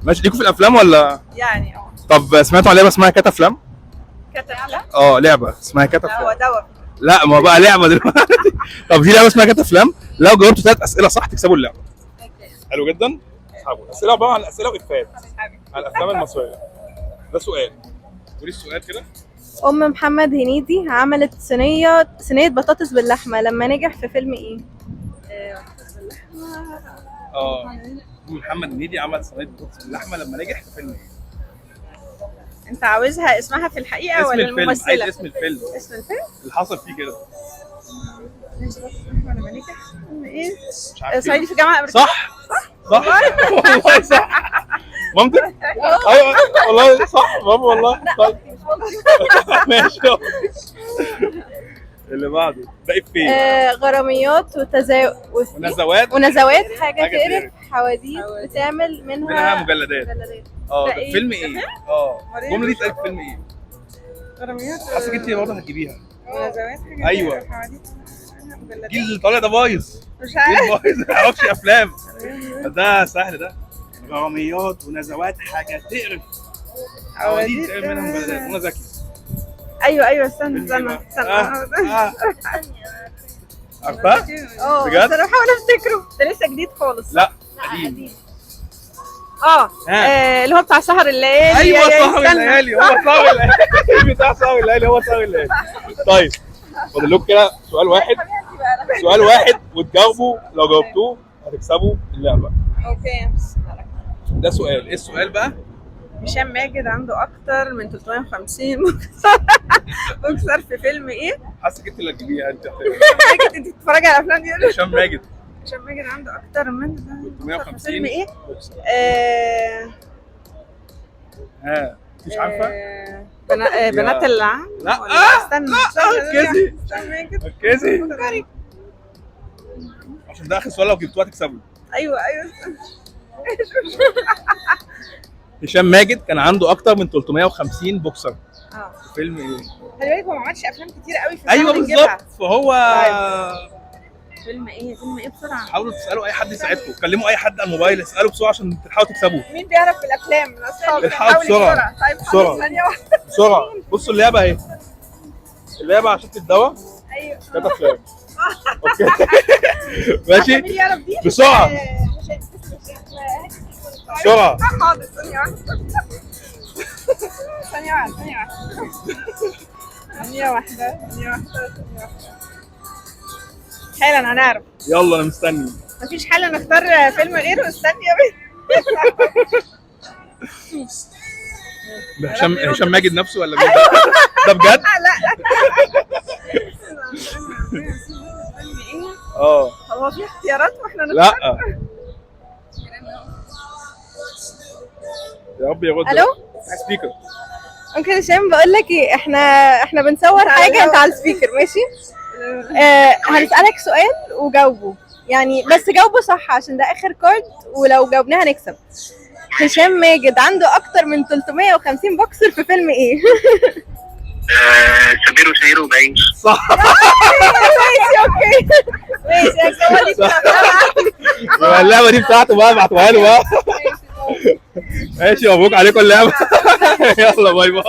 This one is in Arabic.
ماشي، ليكوا في الافلام ولا؟ يعني طب سمعتوا عن لعبه اسمها كات افلام؟ كتب لعبه اسمها كات لا هو افلام. دواء. لا ما هو بقى لعبه دلوقتي. طب في لعبه اسمها كات افلام، لو جاوبتوا 3 اسئله صح تكسبوا اللعبه. حلو جدا. اسحبوا اسئله عباره عن اسئله وافات على الافلام المصريه. ده سؤال، قولي السؤال كده. أم محمد هنيدي عملت صينية بطاطس باللحمة لما نجح في فيلم إيه؟ محمد هنيدي عمل صينيه بطاطس باللحمه لما نجح في فيلم ايه؟ انت عاوزها اسمها في الحقيقه اسم ولا الفيلم، الممثله؟ عايز اسم الفيلم اسم الفيلم اللي حصل فيه كده. لما نجح ايه؟ مش عارف صعيدي في الجامعه الامريكيه. صح والله صح. مامتك؟ ايوه والله صح ماما والله. طيب ماشي. اللي بعده ده افيه. غراميات ونزوات حاجة تقرف حواديت بتعمل منها مجلدات. ده فيلم ايه؟ الجمله دي اتقالت في فيلم ايه؟ غراميات حاسك انت برضه هتجيبيها. ونزوات حاجه ايوه. حواديت الجيل اللي طالع ده بايظ. مش عارف. بايظ ما يعرفش افلام. ده سهل ده. غراميات ونزوات حاجه تقرف حواديت تعمل منها مجلدات. منى زكي. ايوه استنى عارفاه؟ بجد؟ بس انا بحاول افتكره، ده لسه جديد خالص. لا قديم. اللي هو بتاع سهر الليالي. ايوه سهر الليالي، هو سهر الليالي بتاع سهر الليالي، هو سهر الليالي. طيب فاضل لكم كده سؤال واحد وتجاوبوا، لو جاوبتوه هتكسبوا اللعبه. اوكي. ده سؤال، ايه السؤال بقى؟ هشام ماجد عنده اكتر من 350 مكسر في فيلم ايه؟ حاسك انت اللي هتجيبيها انت. انت بتتفرجي على الافلام دي؟ هشام ماجد عنده اكتر من 350 فيلم ايه؟ مش عارفه؟ بنات العم. لا استنى ركزي هشام ماجد. ركزي عشان ده اخر سؤال، لو جبتوها تكسبوا. ايوه هشام ماجد كان عنده اكتر من 350 بوكسر. فيلم ايه؟ خلي بالك هو ما عملش افلام كتير قوي في ايوه بالظبط، فهو فيلم ايه بسرعه؟ حاولوا تسالوا اي حد يساعدكم، كلموا اي حد على الموبايل، اسالوا بسرعه عشان تحاولوا تكسبوا. مين بيعرف في الافلام من اصحابي؟ الحقوا بسرعه. طيب بسرعه ثانيه واحده. بسرعه. بصوا اللعبه اهي، اللعبه عشان الدواء. ايوه كانت افلام. اوكي ماشي مين يعرف دي؟ بسرعه بسرعه. حاضر ثانيه واحده حالا هنعرف. يلا انا مستني. مفيش حل نختار فيلم غيره؟ استني يا بنت. ده هشام ماجد نفسه ولا مين؟ ده بجد؟ لا هو في اختيارات واحنا لا يا رب يا رب. الو سبيكر. ممكن هشام بقول لك ايه، احنا بنصور حاجة انت على السبيكر ماشي؟ هنسألك سؤال وجاوبه يعني، بس جاوبه صح عشان ده اخر كارد، ولو جاوبناه هنكسب. هشام ماجد عنده اكتر من 350 بوكسر في فيلم ايه؟ سمير وشهير وبعيش. صح. ماشي اوكي ماشي. اللعبه دي بتاعته بقى، ابعتوها له بقى. ماشي مبروك عليكم اللعبه. يلا باي باي.